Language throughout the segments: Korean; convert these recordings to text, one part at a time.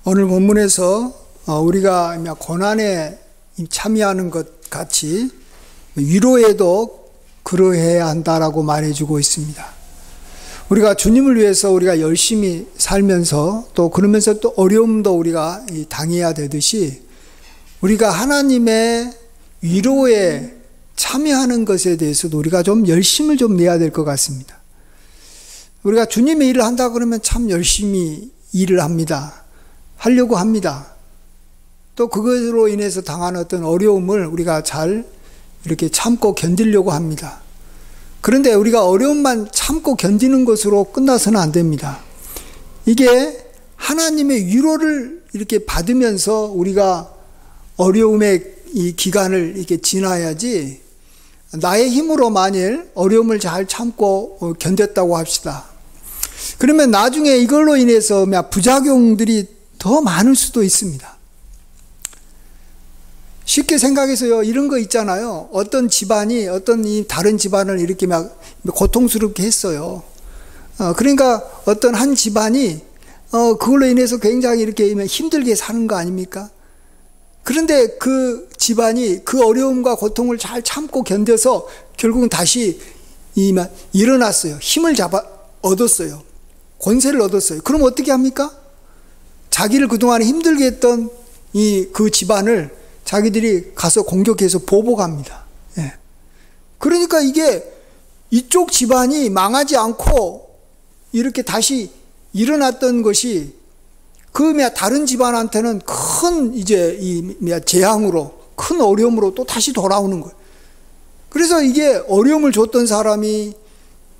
오늘 본문에서 우리가 고난에 참여하는 것 같이 위로에도 그러해야 한다라고 말해주고 있습니다. 우리가 주님을 위해서 우리가 열심히 살면서 또 그러면서 또 어려움도 우리가 당해야 되듯이 우리가 하나님의 위로에 참여하는 것에 대해서도 우리가 좀 열심을 좀 내야 될 것 같습니다. 우리가 주님의 일을 한다 그러면 참 열심히 일을 합니다. 하려고 합니다. 또 그것으로 인해서 당한 어떤 어려움을 우리가 잘 이렇게 참고 견디려고 합니다. 그런데 우리가 어려움만 참고 견디는 것으로 끝나서는 안 됩니다. 이게 하나님의 위로를 이렇게 받으면서 우리가 어려움의 이 기간을 이렇게 지나야지, 나의 힘으로 만일 어려움을 잘 참고 견뎠다고 합시다. 그러면 나중에 이걸로 인해서 부작용들이 더 많을 수도 있습니다. 쉽게 생각해서요, 이런 거 있잖아요. 어떤 집안이 어떤 이 다른 집안을 이렇게 막 고통스럽게 했어요. 그러니까 어떤 한 집안이 그걸로 인해서 굉장히 이렇게 힘들게 사는 거 아닙니까? 그런데 그 집안이 그 어려움과 고통을 잘 참고 견뎌서 결국은 다시 일어났어요. 힘을 얻었어요. 권세를 얻었어요. 그럼 어떻게 합니까? 자기를 그동안 힘들게 했던 그 집안을 자기들이 가서 공격해서 보복합니다. 예. 그러니까 이게 이쪽 집안이 망하지 않고 이렇게 다시 일어났던 것이 다른 집안한테는 큰 재앙으로, 큰 어려움으로 또 다시 돌아오는 거예요. 그래서 이게 어려움을 줬던 사람이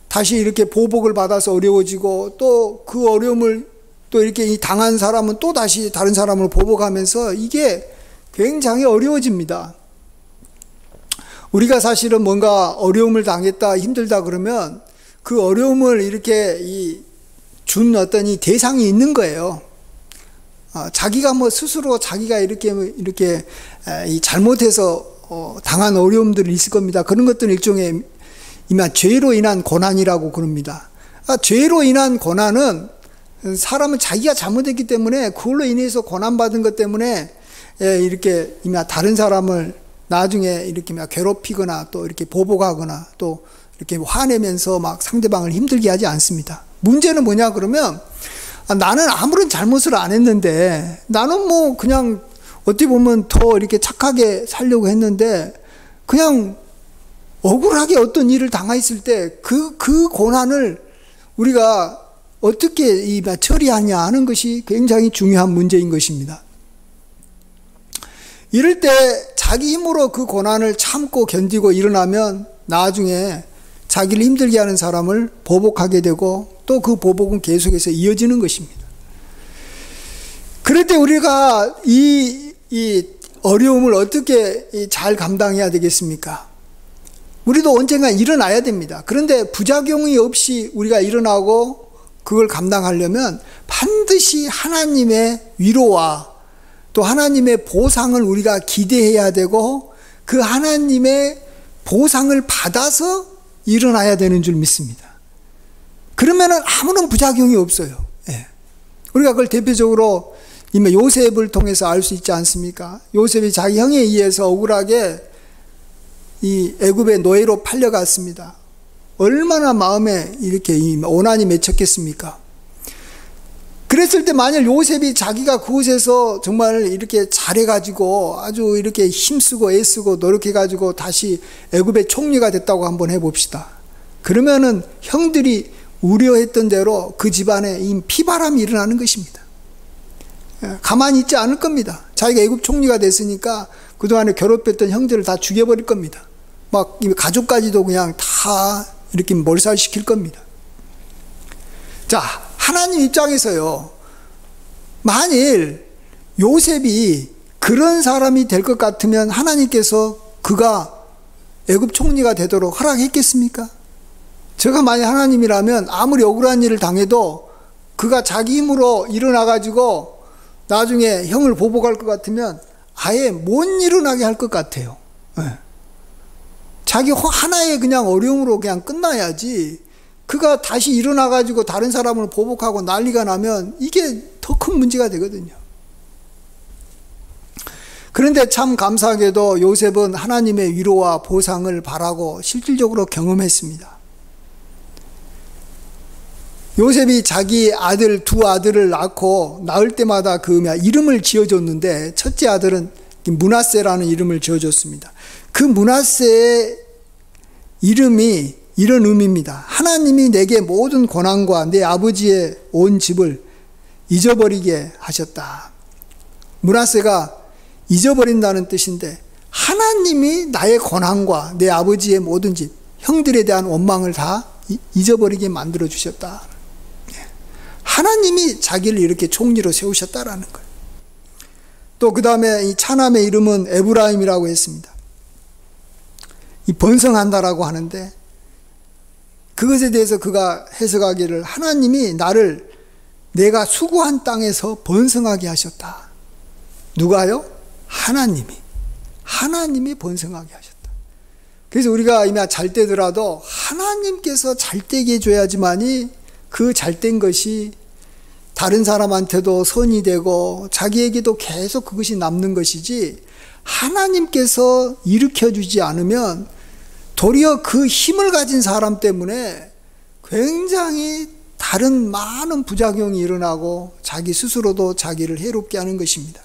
다시 이렇게 보복을 받아서 어려워지고, 또 그 어려움을 또 이렇게 당한 사람은 또 다시 다른 사람을 보복하면서 이게 굉장히 어려워집니다. 우리가 사실은 뭔가 어려움을 당했다, 힘들다 그러면 그 어려움을 이렇게 준 어떤 이 대상이 있는 거예요. 자기가 스스로 자기가 이렇게 잘못해서 당한 어려움들이 있을 겁니다. 그런 것들은 일종의 죄로 인한 고난이라고 그럽니다. 죄로 인한 고난은 사람은 자기가 잘못했기 때문에 그걸로 인해서 고난받은 것 때문에 이렇게 다른 사람을 나중에 이렇게 괴롭히거나 또 이렇게 보복하거나 또 이렇게 화내면서 막 상대방을 힘들게 하지 않습니다. 문제는 뭐냐 그러면, 나는 아무런 잘못을 안 했는데, 나는 그냥 어떻게 보면 더 이렇게 착하게 살려고 했는데, 그냥 억울하게 어떤 일을 당했을 때 그 고난을 우리가 어떻게 처리하냐 하는 것이 굉장히 중요한 문제인 것입니다. 이럴 때 자기 힘으로 그 고난을 참고 견디고 일어나면 나중에 자기를 힘들게 하는 사람을 보복하게 되고, 또 그 보복은 계속해서 이어지는 것입니다. 그럴 때 우리가 이 어려움을 어떻게 잘 감당해야 되겠습니까? 우리도 언젠가 일어나야 됩니다. 그런데 부작용이 없이 우리가 일어나고 그걸 감당하려면 반드시 하나님의 위로와 또 하나님의 보상을 우리가 기대해야 되고, 그 하나님의 보상을 받아서 일어나야 되는 줄 믿습니다. 그러면은 아무런 부작용이 없어요. 예. 우리가 그걸 대표적으로 요셉을 통해서 알 수 있지 않습니까? 요셉이 자기 형에 의해서 억울하게 이 애굽의 노예로 팔려갔습니다. 얼마나 마음에 이렇게 오난이 맺혔겠습니까? 그랬을 때 만약 요셉이 자기가 그곳에서 정말 이렇게 잘해가지고 아주 이렇게 힘쓰고 애쓰고 노력해가지고 다시 애굽의 총리가 됐다고 한번 해봅시다. 그러면은 형들이 우려했던 대로 그 집안에 피바람이 일어나는 것입니다. 가만히 있지 않을 겁니다. 자기가 애굽 총리가 됐으니까 그동안에 괴롭혔던 형들을 다 죽여버릴 겁니다. 막 가족까지도 그냥 다 이렇게 몰살시킬 겁니다. 자, 하나님 입장에서요, 만일 요셉이 그런 사람이 될 것 같으면 하나님께서 그가 애굽 총리가 되도록 허락했겠습니까? 제가 만약 하나님이라면 아무리 억울한 일을 당해도 그가 자기 힘으로 일어나가지고 나중에 형을 보복할 것 같으면 아예 못 일어나게 할 것 같아요. 네. 자기 하나의 그냥 어려움으로 그냥 끝나야지, 그가 다시 일어나가지고 다른 사람을 보복하고 난리가 나면 이게 더 큰 문제가 되거든요. 그런데 참 감사하게도 요셉은 하나님의 위로와 보상을 바라고 실질적으로 경험했습니다. 요셉이 자기 두 아들을 낳을 때마다 이름을 지어줬는데 첫째 아들은 므낫세라는 이름을 지어줬습니다. 그 므낫세의 이름이 이런 의미입니다. 하나님이 내게 모든 고난과 내 아버지의 온 집을 잊어버리게 하셨다. 므낫세가 잊어버린다는 뜻인데 하나님이 나의 고난과 내 아버지의 모든 집, 형들에 대한 원망을 다 잊어버리게 만들어 주셨다. 하나님이 자기를 이렇게 총리로 세우셨다라는 거예요. 또 그 다음에 이 차남의 이름은 에브라임이라고 했습니다. 이 번성한다라고 하는데 그것에 대해서 그가 해석하기를 하나님이 나를 내가 수고한 땅에서 번성하게 하셨다. 누가요? 하나님이 번성하게 하셨다. 그래서 우리가 이미 잘 때더라도 하나님께서 잘 되게 해줘야지만이 그 잘된 것이 다른 사람한테도 선이 되고 자기에게도 계속 그것이 남는 것이지, 하나님께서 일으켜주지 않으면 도리어 그 힘을 가진 사람 때문에 굉장히 다른 많은 부작용이 일어나고 자기 스스로도 자기를 해롭게 하는 것입니다.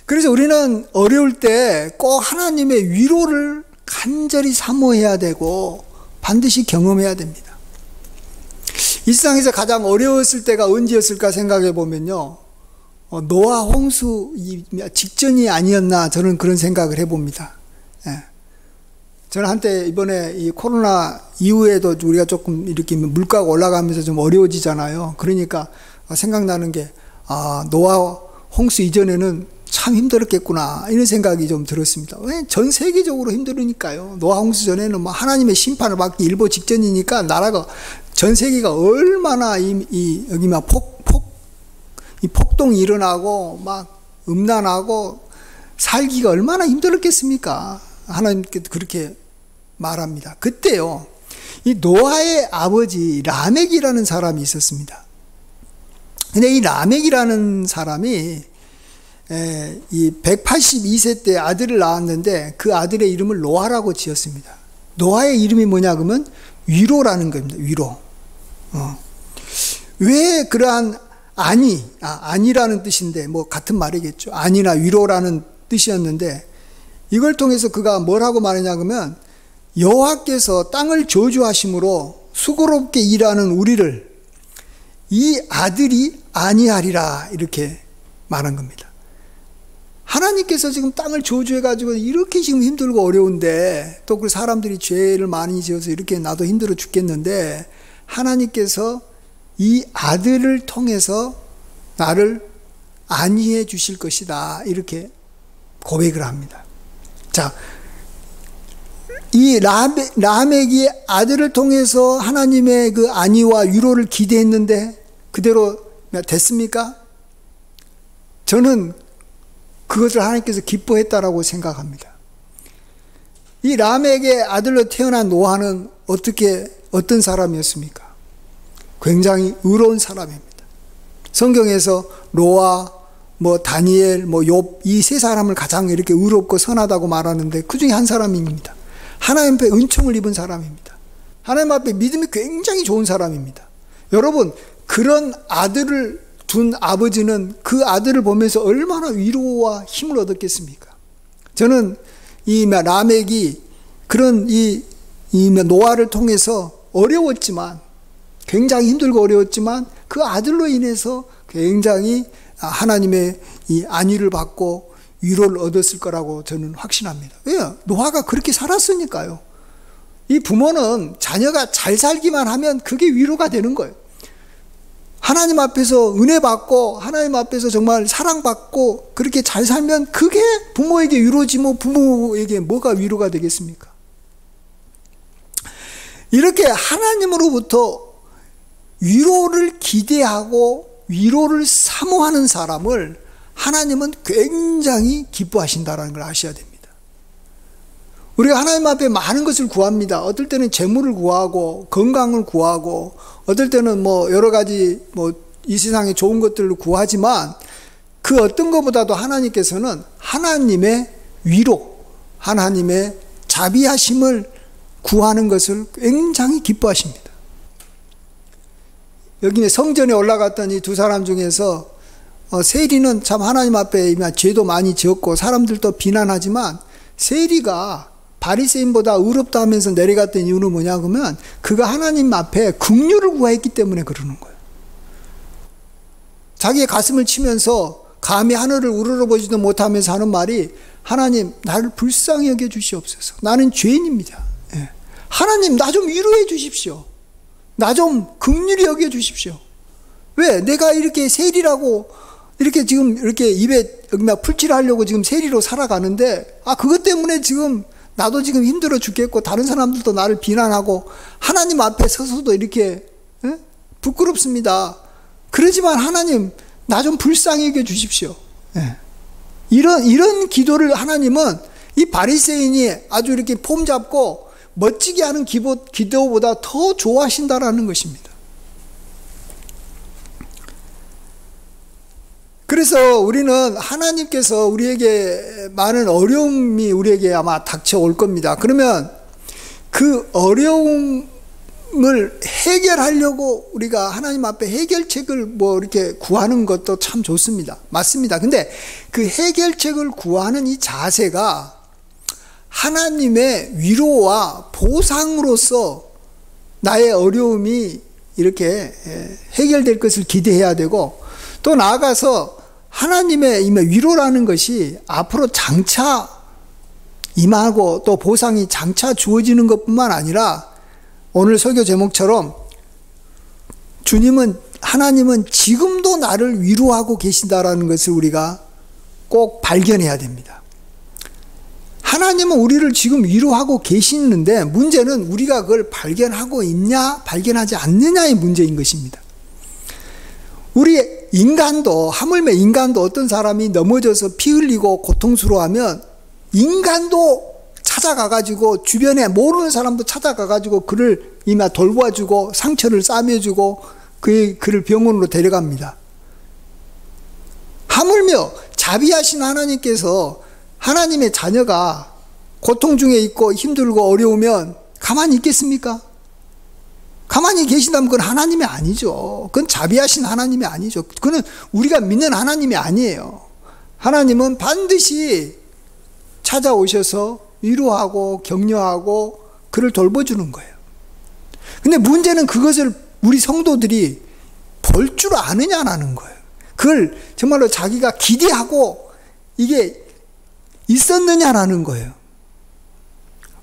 그래서 우리는 어려울 때 꼭 하나님의 위로를 간절히 사모해야 되고 반드시 경험해야 됩니다. 이 세상에서 가장 어려웠을 때가 언제였을까 생각해 보면요, 노아 홍수 직전이 아니었나, 저는 그런 생각을 해봅니다. 저는 한때 이번에 이 코로나 이후에도 우리가 조금 이렇게 물가가 올라가면서 좀 어려워지잖아요. 그러니까 생각나는 게, 노아 홍수 이전에는 참 힘들었겠구나, 이런 생각이 좀 들었습니다. 왜? 전 세계적으로 힘들으니까요. 노아 홍수 전에는 하나님의 심판을 받기 일보 직전이니까 나라가, 전 세계가 얼마나 여기 폭동이 일어나고 막 음란하고 살기가 얼마나 힘들었겠습니까? 하나님께서 그렇게 말합니다. 그때요, 이 노아의 아버지 라멕이라는 사람이 있었습니다. 근데 이 라멕이라는 사람이 이 182세 때 아들을 낳았는데 그 아들의 이름을 노아라고 지었습니다. 노아의 이름이 뭐냐 그러면 위로라는 겁니다. 위로. 왜 그러한 안이라는 뜻인데 같은 말이겠죠. 안이나 위로라는 뜻이었는데, 이걸 통해서 그가 뭐라고 말하냐 그러면 여호와께서 땅을 저주하심으로 수고롭게 일하는 우리를 이 아들이 안이하리라, 이렇게 말한 겁니다. 하나님께서 지금 땅을 저주해가지고 이렇게 지금 힘들고 어려운데, 또 그 사람들이 죄를 많이 지어서 이렇게 나도 힘들어 죽겠는데, 하나님께서 이 아들을 통해서 나를 안위해 주실 것이다, 이렇게 고백을 합니다. 자, 이 라멕이 아들을 통해서 하나님의 그 안위와 위로를 기대했는데 그대로 됐습니까? 저는 그것을 하나님께서 기뻐했다라고 생각합니다. 이 라멕의 아들로 태어난 노아는 어떤 사람이었습니까? 굉장히 의로운 사람입니다. 성경에서 노아, 다니엘, 욥, 이 세 사람을 가장 이렇게 의롭고 선하다고 말하는데 그 중에 한 사람입니다. 하나님 앞에 은총을 입은 사람입니다. 하나님 앞에 믿음이 굉장히 좋은 사람입니다. 여러분, 그런 아들을 둔 아버지는 그 아들을 보면서 얼마나 위로와 힘을 얻었겠습니까? 저는 이 라멕이 그런 이 노아를 통해서 어려웠지만, 굉장히 힘들고 어려웠지만 그 아들로 인해서 굉장히 하나님의 이 안위를 받고 위로를 얻었을 거라고 저는 확신합니다. 왜요? 노아가 그렇게 살았으니까요. 이 부모는 자녀가 잘 살기만 하면 그게 위로가 되는 거예요. 하나님 앞에서 은혜 받고 하나님 앞에서 정말 사랑받고 그렇게 잘 살면 그게 부모에게 위로지, 부모에게 뭐가 위로가 되겠습니까? 이렇게 하나님으로부터 위로를 기대하고 위로를 사모하는 사람을 하나님은 굉장히 기뻐하신다는 걸 아셔야 됩니다. 우리가 하나님 앞에 많은 것을 구합니다. 어떨 때는 재물을 구하고 건강을 구하고 어떨 때는 여러 가지 이 세상에 좋은 것들을 구하지만 그 어떤 것보다도 하나님께서는 하나님의 위로, 하나님의 자비하심을 구하는 것을 굉장히 기뻐하십니다. 여기 성전에 올라갔던 이 두 사람 중에서 세리는 참 하나님 앞에 죄도 많이 지었고 사람들도 비난하지만 세리가 바리새인보다 의롭다 하면서 내려갔던 이유는 뭐냐 그러면 그가 하나님 앞에 긍휼을 구했기 때문에 그러는 거예요. 자기의 가슴을 치면서 감히 하늘을 우러러보지도 못하면서 하는 말이 하나님 나를 불쌍히 여겨 주시옵소서. 나는 죄인입니다. 예. 하나님 나 좀 위로해 주십시오. 나 좀 긍휼히 여겨 주십시오. 왜? 내가 이렇게 세리라고 이렇게 지금 이렇게 입에 막 풀칠하려고 지금 세리로 살아가는데 그것 때문에 지금 나도 지금 힘들어 죽겠고 다른 사람들도 나를 비난하고 하나님 앞에 서서도 이렇게 부끄럽습니다. 그러지만 하나님 나 좀 불쌍히 여겨 주십시오. 이런 기도를 하나님은 이 바리새인이 아주 이렇게 폼 잡고 멋지게 하는 기도보다 더 좋아하신다라는 것입니다. 그래서 우리는 하나님께서 우리에게 많은 어려움이 우리에게 아마 닥쳐올 겁니다. 그러면 그 어려움을 해결하려고 우리가 하나님 앞에 해결책을 이렇게 구하는 것도 참 좋습니다. 맞습니다. 근데 그 해결책을 구하는 이 자세가 하나님의 위로와 보상으로서 나의 어려움이 이렇게 해결될 것을 기대해야 되고 또 나아가서 하나님의 위로라는 것이 앞으로 장차 임하고 또 보상이 장차 주어지는 것뿐만 아니라 오늘 설교 제목처럼 하나님은 지금도 나를 위로하고 계신다라는 것을 우리가 꼭 발견해야 됩니다. 하나님은 우리를 지금 위로하고 계시는데 문제는 우리가 그걸 발견하고 있냐 발견하지 않느냐의 문제인 것입니다. 우리 인간도 하물며 인간도 어떤 사람이 넘어져서 피 흘리고 고통스러워하면 인간도 찾아가가지고 주변에 모르는 사람도 찾아가가지고 그를 이마 돌봐주고 상처를 싸매주고 그를 병원으로 데려갑니다. 하물며 자비하신 하나님께서 하나님의 자녀가 고통 중에 있고 힘들고 어려우면 가만히 있겠습니까? 가만히 계신다면 그건 하나님이 아니죠. 그건 자비하신 하나님이 아니죠. 그건 우리가 믿는 하나님이 아니에요. 하나님은 반드시 찾아오셔서 위로하고 격려하고 그를 돌봐주는 거예요. 근데 문제는 그것을 우리 성도들이 볼 줄 아느냐라는 거예요. 그걸 정말로 자기가 기대하고 이게 있었느냐라는 거예요.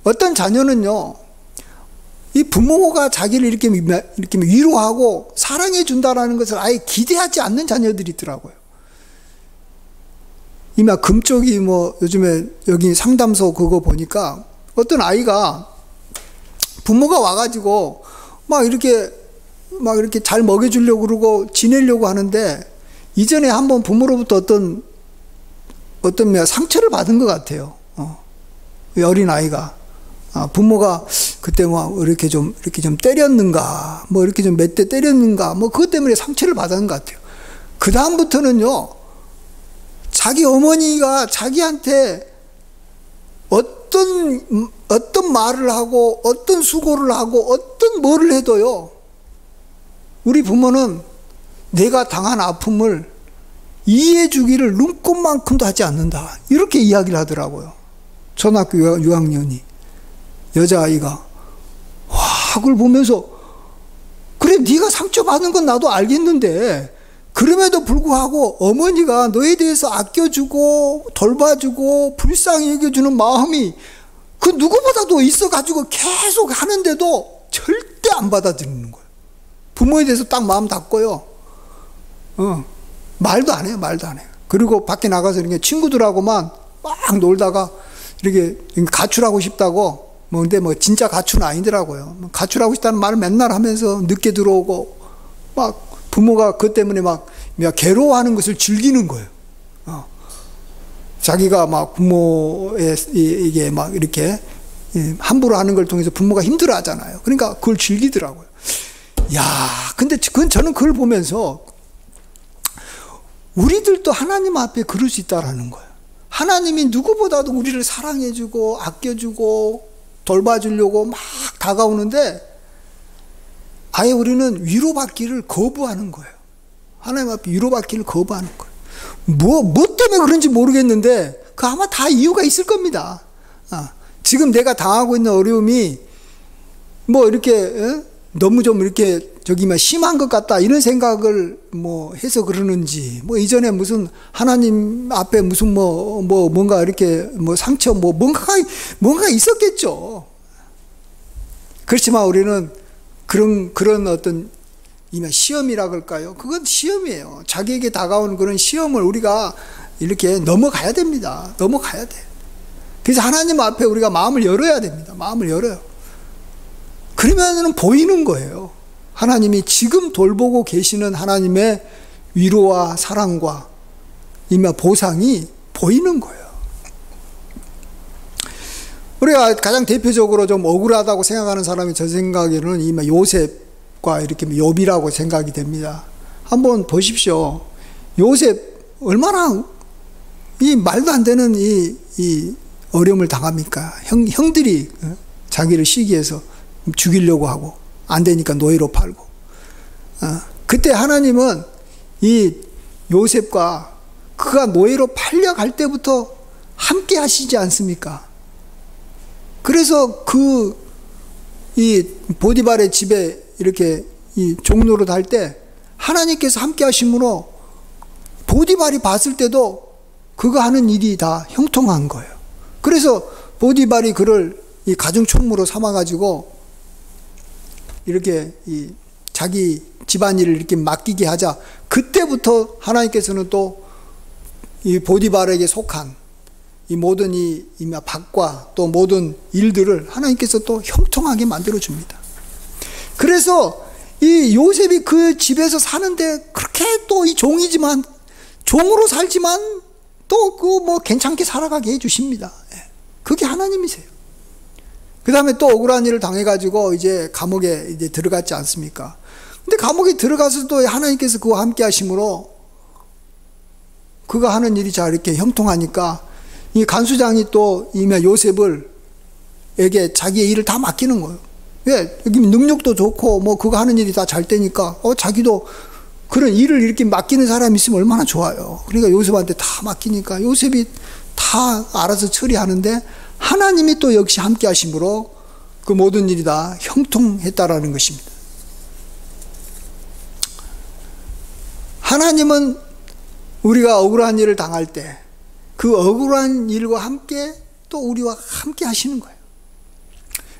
어떤 자녀는요, 이 부모가 자기를 이렇게 위로하고 사랑해 준다라는 것을 아예 기대하지 않는 자녀들이 있더라고요. 이마 금쪽이 요즘에 여기 상담소 그거 보니까 어떤 아이가 부모가 와가지고 막 이렇게 잘 먹여주려고 그러고 지내려고 하는데 이전에 한번 부모로부터 어떤 상처를 받은 것 같아요. 어린 아이가. 부모가 그때 이렇게 좀 때렸는가, 이렇게 좀 몇 대 때렸는가, 그것 때문에 상처를 받은 것 같아요. 그다음부터는요, 자기 어머니가 자기한테 어떤 말을 하고, 어떤 수고를 하고, 어떤 뭐를 해도요, 우리 부모는 내가 당한 아픔을 이해해 주기를 눈꼽만큼도 하지 않는다. 이렇게 이야기를 하더라고요. 초등학교 6학년이. 여자아이가. 와, 그걸 보면서 그래 네가 상처받은 건 나도 알겠는데 그럼에도 불구하고 어머니가 너에 대해서 아껴주고 돌봐주고 불쌍히 여겨주는 마음이 그 누구보다도 있어가지고 계속 하는데도 절대 안 받아들이는 거예요. 부모에 대해서 딱 마음 닫고요. 말도 안 해요. 그리고 밖에 나가서 이렇게 친구들하고만 막 놀다가 이렇게 가출하고 싶다고 근데 진짜 가출은 아니더라고요. 가출하고 싶다는 말을 맨날 하면서 늦게 들어오고 막 부모가 그것 때문에 막 괴로워하는 것을 즐기는 거예요. 자기가 막 부모의 이게 막 이렇게 함부로 하는 걸 통해서 부모가 힘들어 하잖아요. 그러니까 그걸 즐기더라고요. 야, 근데 저는 그걸 보면서 우리들도 하나님 앞에 그럴 수 있다라는 거예요. 하나님이 누구보다도 우리를 사랑해주고 아껴주고 돌봐주려고 막 다가오는데 아예 우리는 위로받기를 거부하는 거예요. 하나님 앞에 위로받기를 거부하는 거예요. 뭐 때문에 그런지 모르겠는데 그 아마 다 이유가 있을 겁니다. 지금 내가 당하고 있는 어려움이 뭐 이렇게 너무 좀 이렇게 심한 것 같다 이런 생각을 뭐 해서 그러는지, 뭐 이전에 무슨 하나님 앞에 무슨 뭔가 이렇게 뭐 상처 뭔가 있었겠죠. 그렇지만 우리는 그런 어떤 시험이라 그럴까요? 그건 시험이에요. 자기에게 다가오는 그런 시험을 우리가 이렇게 넘어가야 됩니다. 넘어가야 돼. 그래서 하나님 앞에 우리가 마음을 열어야 됩니다. 마음을 열어요. 그러면은 보이는 거예요. 하나님이 지금 돌보고 계시는 하나님의 위로와 사랑과 보상이 보이는 거예요. 우리가 가장 대표적으로 좀 억울하다고 생각하는 사람이 제 생각에는 요셉과 이렇게 욥이라고 생각이 됩니다. 한번 보십시오. 요셉 얼마나 이 말도 안 되는 이 어려움을 당합니까? 형들이 자기를 시기해서 죽이려고 하고 안 되니까 노예로 팔고. 그때 하나님은 이 요셉과 그가 노예로 팔려갈 때부터 함께 하시지 않습니까? 그래서 이 보디발의 집에 이렇게 이 종노릇 할 때 하나님께서 함께 하심으로 보디발이 봤을 때도 그가 하는 일이 다 형통한 거예요. 그래서 보디발이 그를 이 가중총무로 삼아가지고 이렇게 이 자기 집안일을 이렇게 맡기게 하자, 그때부터 하나님께서는 또 이 보디발에게 속한 이 모든 이 밭과 또 모든 일들을 하나님께서 또 형통하게 만들어 줍니다. 그래서 이 요셉이 그 집에서 사는데 그렇게 또 이 종이지만, 종으로 살지만 또 괜찮게 살아가게 해 주십니다. 그게 하나님이세요. 그 다음에 또 억울한 일을 당해가지고 이제 감옥에 이제 들어갔지 않습니까? 근데 감옥에 들어가서도 하나님께서 그와 함께 하심으로 그가 하는 일이 잘 이렇게 형통하니까 이 간수장이 또 요셉에게 자기의 일을 다 맡기는 거예요. 왜? 여기 능력도 좋고 그가 하는 일이 다 잘 되니까 자기도 그런 일을 이렇게 맡기는 사람이 있으면 얼마나 좋아요. 그러니까 요셉한테 다 맡기니까 요셉이 다 알아서 처리하는데 하나님이 또 역시 함께 하심으로 그 모든 일이 다 형통했다라는 것입니다. 하나님은 우리가 억울한 일을 당할 때 그 억울한 일과 함께 또 우리와 함께 하시는 거예요.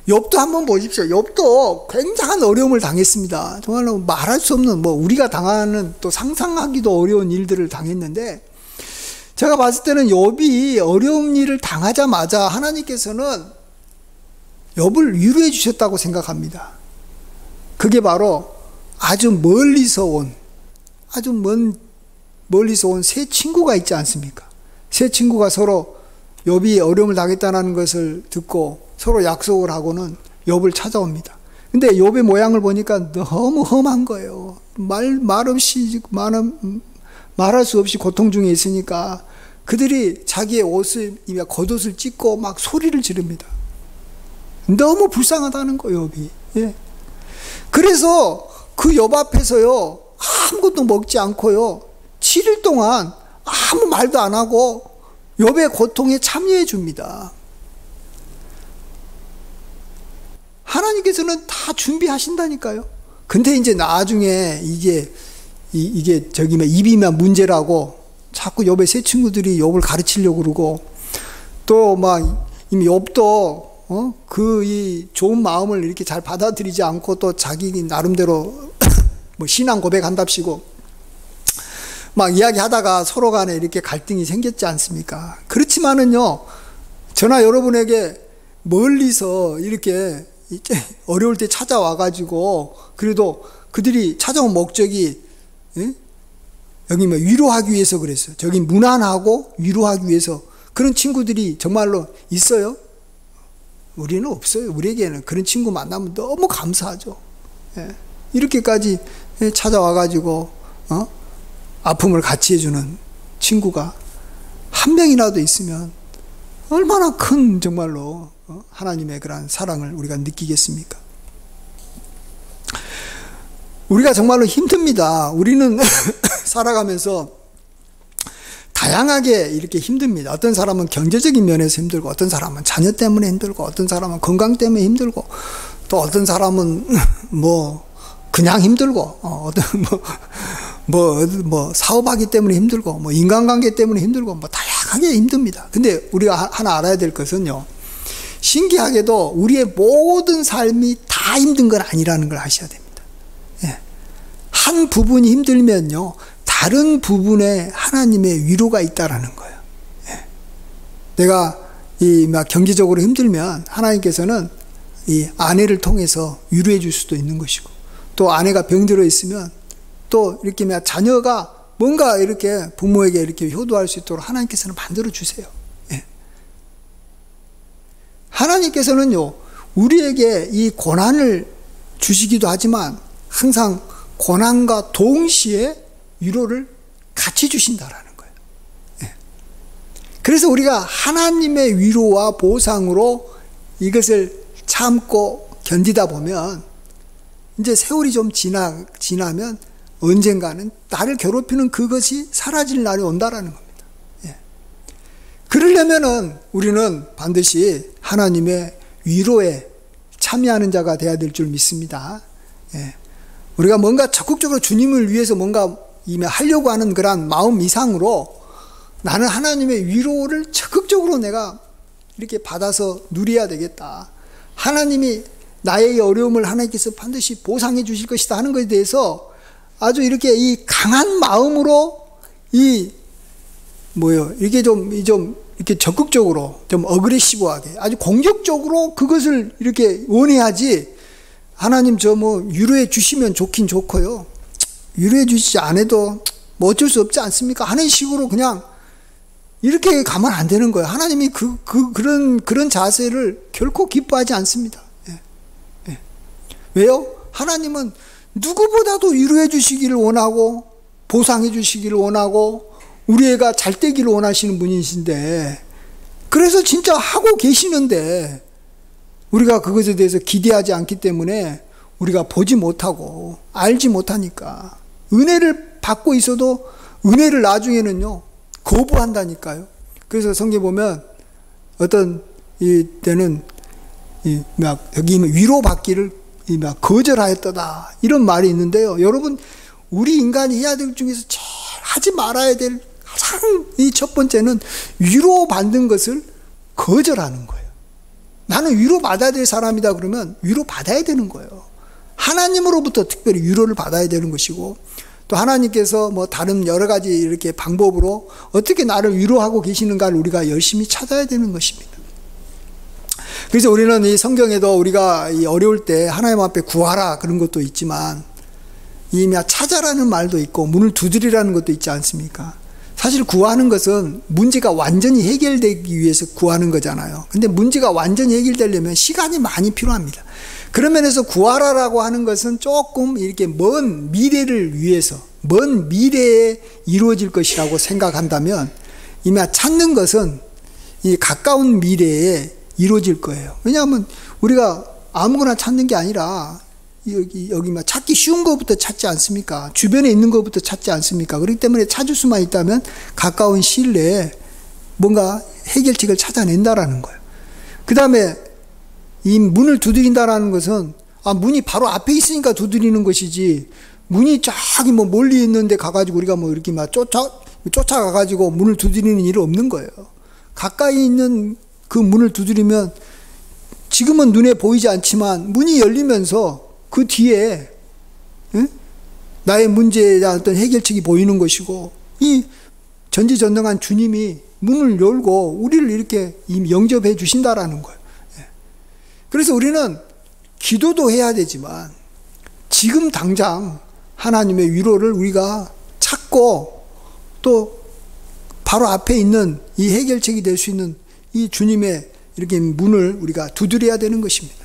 욥도 한번 보십시오. 욥도 굉장한 어려움을 당했습니다. 정말로 말할 수 없는 우리가 당하는 또 상상하기도 어려운 일들을 당했는데, 제가 봤을 때는 욥이 어려운 일을 당하자마자 하나님께서는 욥을 위로해 주셨다고 생각합니다. 그게 바로 아주 멀리서 온 세 친구가 있지 않습니까? 세 친구가 서로 욥이 어려움을 당했다는 것을 듣고 서로 약속을 하고는 욥을 찾아옵니다. 근데 욥의 모양을 보니까 너무 험한 거예요. 말할 수 없이 고통 중에 있으니까 그들이 자기의 겉옷을 찢고 막 소리를 지릅니다. 너무 불쌍하다는 거예요, 욥이. 예. 그래서 그 욥 앞에서요, 아무것도 먹지 않고요, 7일 동안 아무 말도 안 하고 욥의 고통에 참여해 줍니다. 하나님께서는 다 준비하신다니까요. 근데 이제 나중에 이게 입이면 문제라고 자꾸 욥의 세 친구들이 욥을 가르치려고 그러고, 또 이미 욥도 이 좋은 마음을 이렇게 잘 받아들이지 않고 또 자기 나름대로 신앙 고백한답시고 이야기하다가 서로 간에 이렇게 갈등이 생겼지 않습니까? 그렇지만은요, 저나 여러분에게 멀리서 이렇게 어려울 때 찾아와가지고, 그래도 그들이 찾아온 목적이 여기 위로하기 위해서 그랬어요. 저기 무난하고 위로하기 위해서. 그런 친구들이 정말로 있어요? 우리는 없어요. 우리에게는 그런 친구 만나면 너무 감사하죠. 이렇게까지 찾아와가지고 아픔을 같이 해주는 친구가 한 명이라도 있으면 얼마나 큰 정말로 하나님의 그러한 사랑을 우리가 느끼겠습니까? 우리가 정말로 힘듭니다. 우리는 살아가면서 다양하게 이렇게 힘듭니다. 어떤 사람은 경제적인 면에서 힘들고, 어떤 사람은 자녀 때문에 힘들고, 어떤 사람은 건강 때문에 힘들고, 또 어떤 사람은 그냥 힘들고, 어떤 사업하기 때문에 힘들고, 인간관계 때문에 힘들고, 다양하게 힘듭니다. 근데 우리가 하나 알아야 될 것은요, 신기하게도 우리의 모든 삶이 다 힘든 건 아니라는 걸 아셔야 됩니다. 예. 한 부분이 힘들면요, 다른 부분에 하나님의 위로가 있다라는 거예요. 예. 내가 경제적으로 힘들면 하나님께서는 이 아내를 통해서 위로해 줄 수도 있는 것이고, 또 아내가 병들어 있으면 또 이렇게 자녀가 뭔가 이렇게 부모에게 이렇게 효도할 수 있도록 하나님께서는 만들어 주세요. 예. 하나님께서는요, 우리에게 이 고난을 주시기도 하지만 항상 고난과 동시에 위로를 같이 주신다라는 거예요. 예. 그래서 우리가 하나님의 위로와 보상으로 이것을 참고 견디다 보면 이제 세월이 좀 지나면 언젠가는 나를 괴롭히는 그것이 사라질 날이 온다라는 겁니다. 예. 그러려면은 우리는 반드시 하나님의 위로에 참여하는 자가 되어야 될 줄 믿습니다. 예. 우리가 뭔가 적극적으로 주님을 위해서 뭔가 하려고 하는 그런 마음 이상으로 나는 하나님의 위로를 적극적으로 내가 이렇게 받아서 누려야 되겠다. 하나님이 나의 어려움을 하나님께서 반드시 보상해 주실 것이다 하는 것에 대해서 아주 이렇게 이 강한 마음으로 이렇게 좀 이렇게 적극적으로 좀 어그레시브하게 아주 공격적으로 그것을 이렇게 원해야지. 하나님 위로해 주시면 좋긴 좋고요, 위로해 주시지 않아도 어쩔 수 없지 않습니까? 하는 식으로 그냥 이렇게 가면 안 되는 거예요. 하나님이 그런 자세를 결코 기뻐하지 않습니다. 예. 예. 왜요? 하나님은 누구보다도 위로해 주시기를 원하고 보상해 주시기를 원하고 우리 애가 잘 되기를 원하시는 분이신데, 그래서 진짜 하고 계시는데 우리가 그것에 대해서 기대하지 않기 때문에 우리가 보지 못하고 알지 못하니까 은혜를 받고 있어도 은혜를 나중에는요 거부한다니까요. 그래서 성경에 보면 어떤 때는 여기 위로받기를 거절하였다 이런 말이 있는데요. 여러분, 우리 인간이 해야 될 중에서 제일 하지 말아야 될 가장 첫 번째는 위로받는 것을 거절하는 거예요. 나는 위로받아야 될 사람이다 그러면 위로받아야 되는 거예요. 하나님으로부터 특별히 위로를 받아야 되는 것이고, 또 하나님께서 다른 여러 가지 이렇게 방법으로 어떻게 나를 위로하고 계시는가를 우리가 열심히 찾아야 되는 것입니다. 그래서 우리는 이 성경에도 우리가 이 어려울 때 하나님 앞에 구하라 그런 것도 있지만, 찾아라는 말도 있고 문을 두드리라는 것도 있지 않습니까? 사실 구하는 것은 문제가 완전히 해결되기 위해서 구하는 거잖아요. 근데 문제가 완전히 해결되려면 시간이 많이 필요합니다. 그런 면에서 구하라라고 하는 것은 조금 이렇게 먼 미래를 위해서, 먼 미래에 이루어질 것이라고 생각한다면, 찾는 것은 이 가까운 미래에 이루어질 거예요. 왜냐하면 우리가 아무거나 찾는 게 아니라 여기 찾기 쉬운 것부터 찾지 않습니까? 주변에 있는 것부터 찾지 않습니까? 그렇기 때문에 찾을 수만 있다면 가까운 시일 내에 뭔가 해결책을 찾아낸다라는 거예요. 그 다음에 이 문을 두드린다라는 것은 문이 바로 앞에 있으니까 두드리는 것이지, 문이 저기 멀리 있는데 가가지고 우리가 이렇게 쫓아가가지고 문을 두드리는 일은 없는 거예요. 가까이 있는 그 문을 두드리면 지금은 눈에 보이지 않지만 문이 열리면서 그 뒤에 나의 문제에 대한 어떤 해결책이 보이는 것이고, 이 전지전능한 주님이 문을 열고 우리를 이렇게 영접해 주신다라는 거예요. 그래서 우리는 기도도 해야 되지만 지금 당장 하나님의 위로를 우리가 찾고, 또 바로 앞에 있는 이 해결책이 될 수 있는 이 주님의 이렇게 문을 우리가 두드려야 되는 것입니다.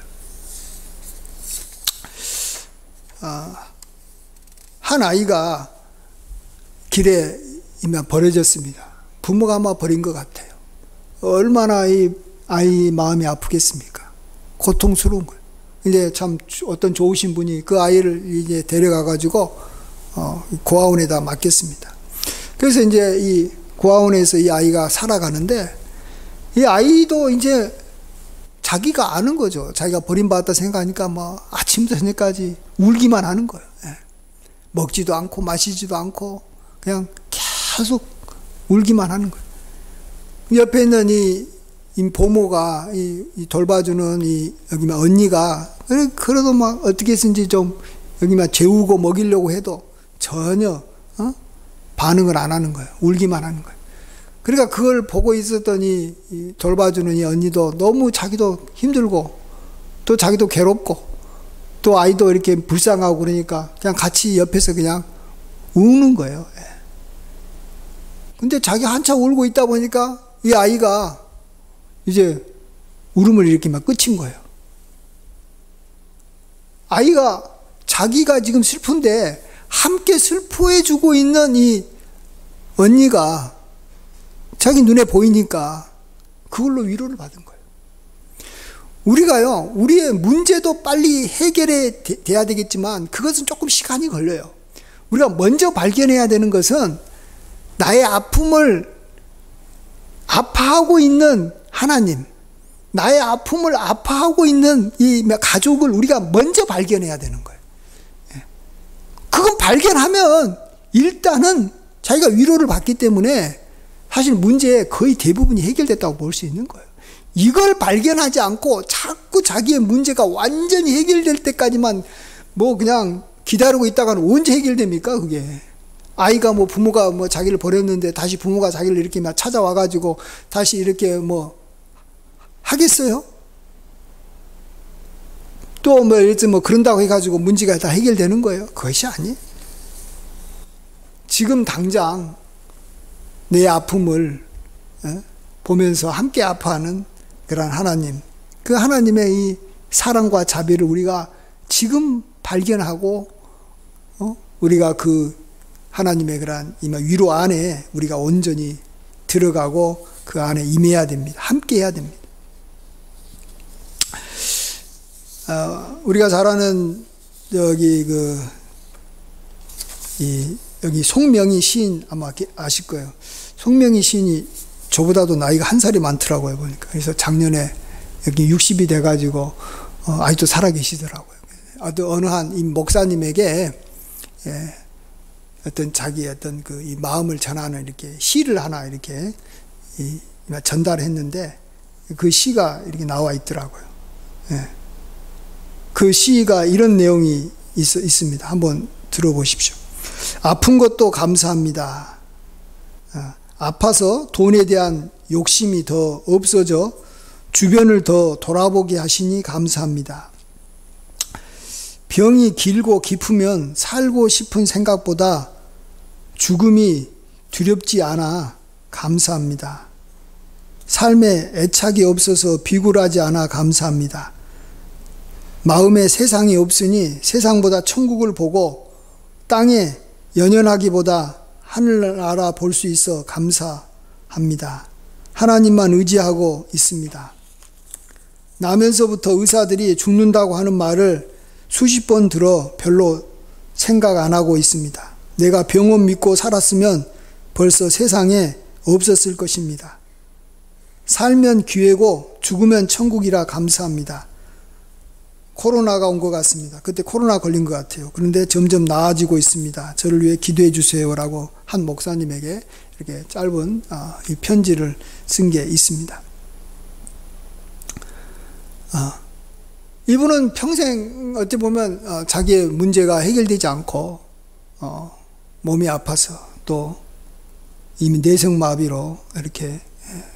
한 아이가 길에 이미 버려졌습니다. 부모가 아마 버린 것 같아요. 얼마나 이 아이 마음이 아프겠습니까? 고통스러운 거예요. 이제 참 어떤 좋으신 분이 그 아이를 이제 데려가가지고 고아원에다 맡겼습니다. 그래서 이제 이 고아원에서 이 아이가 살아가는데, 이 아이도 이제 자기가 아는 거죠. 자기가 버림받았다 생각하니까 뭐 아침부터 저녁까지 울기만 하는 거예요. 예. 먹지도 않고 마시지도 않고 그냥 계속 울기만 하는 거예요. 옆에 있는 이 보모가 이 돌봐주는 여기 막 언니가 그래도 막 어떻게 해서인지 좀 여기 막 재우고 먹이려고 해도 전혀 반응을 안 하는 거예요. 울기만 하는 거예요. 그러니까 그걸 보고 있었던 이 돌봐주는 이 언니도 너무 자기도 힘들고 또 자기도 괴롭고 또 아이도 이렇게 불쌍하고 그러니까 그냥 같이 옆에서 그냥 우는 거예요. 근데 자기 한참 울고 있다 보니까 이 아이가 이제 울음을 일으키면 끝인 거예요. 아이가 자기가 지금 슬픈데 함께 슬퍼해주고 있는 이 언니가 자기 눈에 보이니까 그걸로 위로를 받은 거예요. 우리가요, 우리의 문제도 빨리 해결해 돼야 되겠지만 그것은 조금 시간이 걸려요. 우리가 먼저 발견해야 되는 것은 나의 아픔을 아파하고 있는 하나님, 나의 아픔을 아파하고 있는 이 가족을 우리가 먼저 발견해야 되는 거예요. 그건 발견하면 일단은 자기가 위로를 받기 때문에 사실 문제의 거의 대부분이 해결됐다고 볼 수 있는 거예요. 이걸 발견하지 않고 자꾸 자기의 문제가 완전히 해결될 때까지만 뭐 그냥 기다리고 있다가는 언제 해결됩니까, 그게? 아이가 뭐 부모가 뭐 자기를 버렸는데 다시 부모가 자기를 이렇게 막 찾아와가지고 다시 이렇게 뭐 하겠어요? 또 뭐 예를 들어 뭐 그런다고 해가지고 문제가 다 해결되는 거예요? 그것이 아니에요. 지금 당장 내 아픔을 보면서 함께 아파하는 그런 하나님, 그 하나님의 이 사랑과 자비를 우리가 지금 발견하고 우리가 그 하나님의 그런 위로 안에 우리가 온전히 들어가고 그 안에 임해야 됩니다. 함께 해야 됩니다. 우리가 잘 아는 여기 송명희 시인 아마 아실 거예요. 송명희 시인이 저보다도 나이가 한 살이 많더라고요, 보니까. 그래서 작년에 여기 60이 돼가지고 아직도 살아계시더라고요. 어느 한 이 목사님에게 어떤 자기 어떤 이 마음을 전하는 이렇게 시를 하나 이렇게 전달했는데 그 시가 이렇게 나와 있더라고요. 그 시가 이런 내용이 있습니다. 한번 들어보십시오. 아픈 것도 감사합니다. 아파서 돈에 대한 욕심이 더 없어져 주변을 더 돌아보게 하시니 감사합니다. 병이 길고 깊으면 살고 싶은 생각보다 죽음이 두렵지 않아 감사합니다. 삶에 애착이 없어서 비굴하지 않아 감사합니다. 마음에 세상이 없으니 세상보다 천국을 보고 땅에 연연하기보다 하늘나라 볼 수 있어 감사합니다. 하나님만 의지하고 있습니다. 나면서부터 의사들이 죽는다고 하는 말을 수십 번 들어 별로 생각 안 하고 있습니다. 내가 병원 믿고 살았으면 벌써 세상에 없었을 것입니다. 살면 기회고 죽으면 천국이라 감사합니다. 코로나가 온 것 같습니다. 그때 코로나 걸린 것 같아요. 그런데 점점 나아지고 있습니다. 저를 위해 기도해 주세요라고 한 목사님에게 이렇게 짧은 이 편지를 쓴 게 있습니다. 이분은 평생 어찌 보면 자기의 문제가 해결되지 않고 몸이 아파서 또 이미 내성마비로 이렇게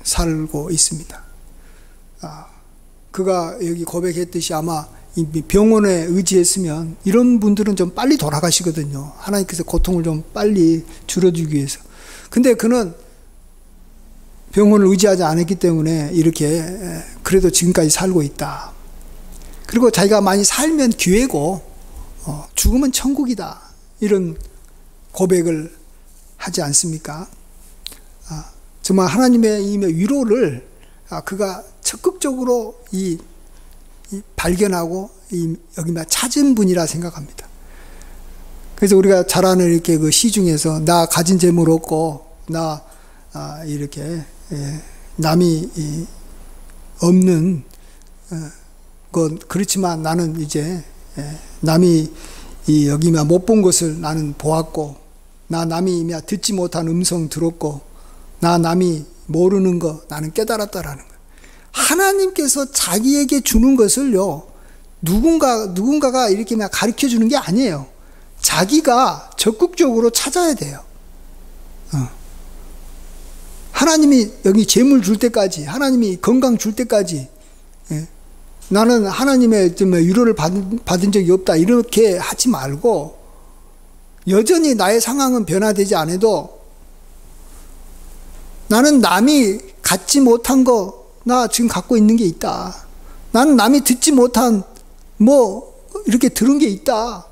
살고 있습니다. 그가 여기 고백했듯이 아마 병원에 의지했으면 이런 분들은 좀 빨리 돌아가시거든요. 하나님께서 고통을 좀 빨리 줄여주기 위해서. 근데 그는 병원을 의지하지 않았기 때문에 이렇게 그래도 지금까지 살고 있다. 그리고 자기가 많이 살면 기회고 죽으면 천국이다. 이런 고백을 하지 않습니까? 정말 하나님의 이 위로를 그가 적극적으로 발견하고 여기 찾은 분이라 생각합니다. 그래서 우리가 잘 아는 이렇게 그 시 중에서 나 가진 재물 없고 나 이렇게 남이 없는 건 그렇지만 나는 이제 남이 여기 못 본 것을 나는 보았고 나 남이 듣지 못한 음성 들었고 나 남이 모르는 거 나는 깨달았다라는 거예요. 하나님께서 자기에게 주는 것을요 누군가가 이렇게 가르쳐 주는 게 아니에요. 자기가 적극적으로 찾아야 돼요. 하나님이 여기 재물 줄 때까지, 하나님이 건강 줄 때까지, 나는 하나님의 위로를 받은 적이 없다 이렇게 하지 말고, 여전히 나의 상황은 변화되지 않아도 나는 남이 갖지 못한 거 나 지금 갖고 있는 게 있다. 나는 남이 듣지 못한 이렇게 들은 게 있다.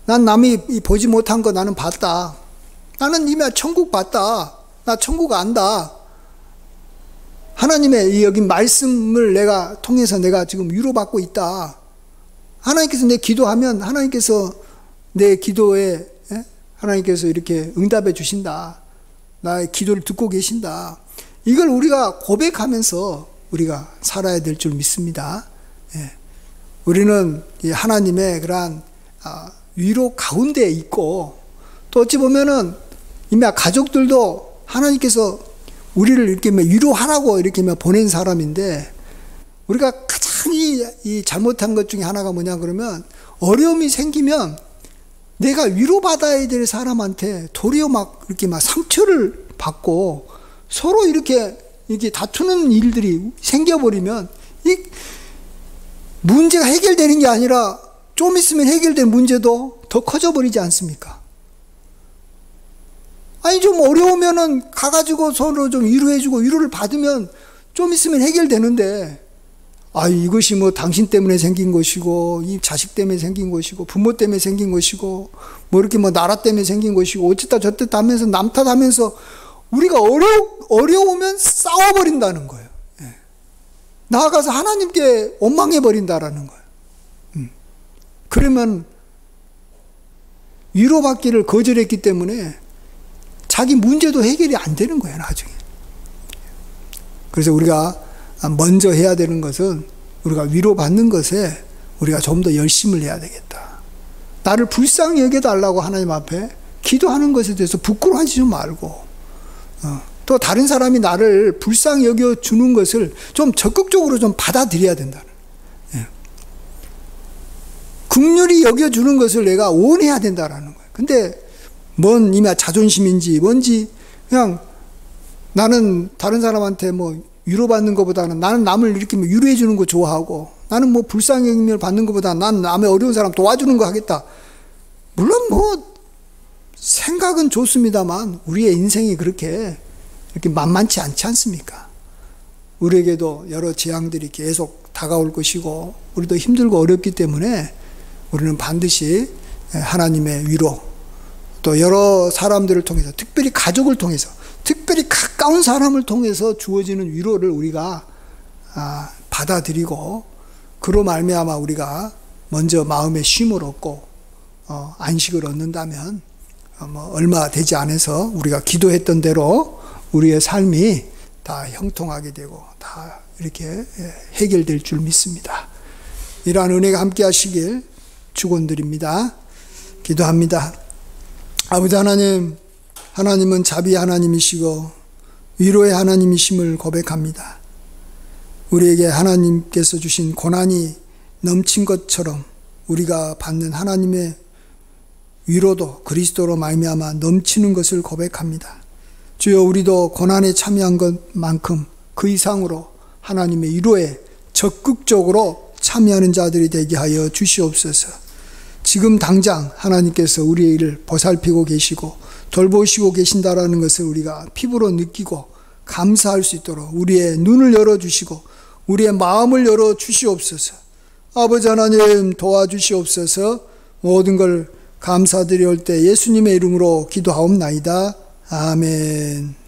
난 남이 보지 못한 거 나는 봤다. 나는 이미 천국 봤다. 나 천국 안다. 하나님의 여기 말씀을 내가 통해서 내가 지금 위로받고 있다. 하나님께서 내 기도하면 하나님께서 내 기도에 하나님께서 이렇게 응답해 주신다. 나의 기도를 듣고 계신다. 이걸 우리가 고백하면서 우리가 살아야 될 줄 믿습니다. 우리는 하나님의 그러한 위로 가운데 있고, 또 어찌 보면은 이미 가족들도 하나님께서 우리를 이렇게 위로하라고 이렇게 보낸 사람인데, 우리가 가장 이 잘못한 것 중에 하나가 뭐냐 그러면, 어려움이 생기면 내가 위로받아야 될 사람한테 도리어 이렇게 상처를 받고 서로 이렇게 다투는 일들이 생겨버리면 이 문제가 해결되는 게 아니라 좀 있으면 해결된 문제도 더 커져버리지 않습니까? 아니, 좀 어려우면은 가가지고 서로 좀 위로해주고 위로를 받으면 좀 있으면 해결되는데, 이것이 당신 때문에 생긴 것이고, 이 자식 때문에 생긴 것이고, 부모 때문에 생긴 것이고, 이렇게 나라 때문에 생긴 것이고, 어쨌다 저쨌다 하면서 남 탓하면서 우리가 어려우면 싸워버린다는 거예요. 나아가서 하나님께 원망해버린다라는 거예요. 그러면 위로받기를 거절했기 때문에 자기 문제도 해결이 안 되는 거예요, 나중에. 그래서 우리가 먼저 해야 되는 것은 우리가 위로받는 것에 우리가 좀 더 열심을 해야 되겠다. 나를 불쌍히 여겨달라고 하나님 앞에 기도하는 것에 대해서 부끄러워하지 좀 말고, 또 다른 사람이 나를 불쌍히 여겨주는 것을 좀 적극적으로 좀 받아들여야 된다는. 긍휼히 여겨주는 것을 내가 원해야 된다라는 거예요. 근데 이미 자존심인지 뭔지 그냥 나는 다른 사람한테 위로받는 것보다는 나는 남을 이렇게 위로해 주는 거 좋아하고, 나는 불쌍히 여김을 받는 것보다 난 남의 어려운 사람 도와주는 거 하겠다. 물론 생각은 좋습니다만 우리의 인생이 그렇게 이렇게 만만치 않지 않습니까? 우리에게도 여러 재앙들이 계속 다가올 것이고, 우리도 힘들고 어렵기 때문에 우리는 반드시 하나님의 위로, 또 여러 사람들을 통해서, 특별히 가족을 통해서, 특별히 가까운 사람을 통해서 주어지는 위로를 우리가 받아들이고, 그로 말미암아 우리가 먼저 마음의 쉼을 얻고 안식을 얻는다면 얼마 되지 않아서 우리가 기도했던 대로 우리의 삶이 다 형통하게 되고 다 이렇게 해결될 줄 믿습니다. 이러한 은혜가 함께 하시길 축원드립니다. 기도합니다. 아버지 하나님, 하나님은 자비의 하나님이시고 위로의 하나님이심을 고백합니다. 우리에게 하나님께서 주신 고난이 넘친 것처럼 우리가 받는 하나님의 위로도 그리스도로 말미암아 넘치는 것을 고백합니다. 주여, 우리도 고난에 참여한 것만큼 그 이상으로 하나님의 위로에 적극적으로 참여하는 자들이 되게 하여 주시옵소서. 지금 당장 하나님께서 우리의 일을 보살피고 계시고 돌보시고 계신다라는 것을 우리가 피부로 느끼고 감사할 수 있도록 우리의 눈을 열어주시고 우리의 마음을 열어주시옵소서. 아버지 하나님, 도와주시옵소서. 모든 걸 감사드리올 때 예수님의 이름으로 기도하옵나이다. 아멘.